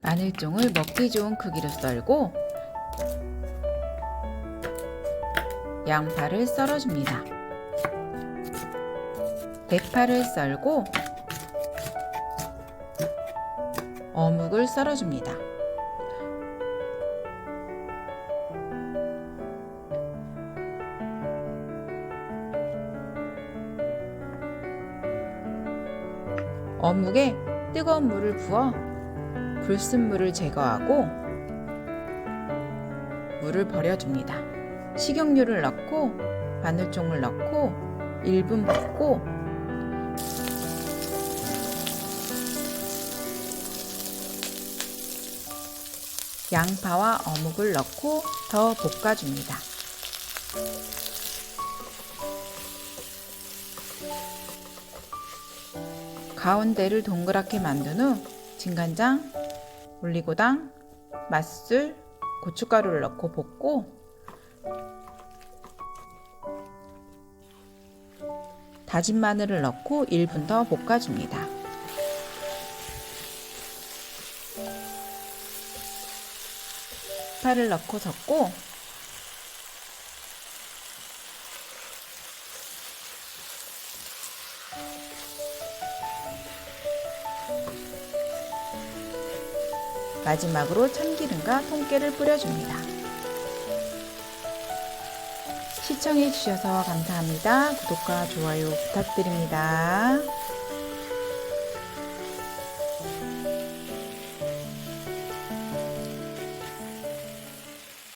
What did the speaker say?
마늘종을 먹기 좋은 크기로 썰고 양파를 썰어줍니다. 대파를 썰고 어묵을 썰어줍니다. 어묵에 뜨거운 물을 부어 불순물을 제거하고 물을 버려줍니다. 식용유를 넣고 마늘종을 넣고 1분 볶고 양파와 어묵을 넣고 더 볶아줍니다. 가운데를 동그랗게 만든 후 진간장, 올리고당, 맛술, 고춧가루를 넣고 볶고 다진 마늘을 넣고 1분 더 볶아줍니다. 파를 넣고 섞고 마지막으로 참기름과 통깨를 뿌려줍니다. 시청해주셔서 감사합니다. 구독과 좋아요 부탁드립니다.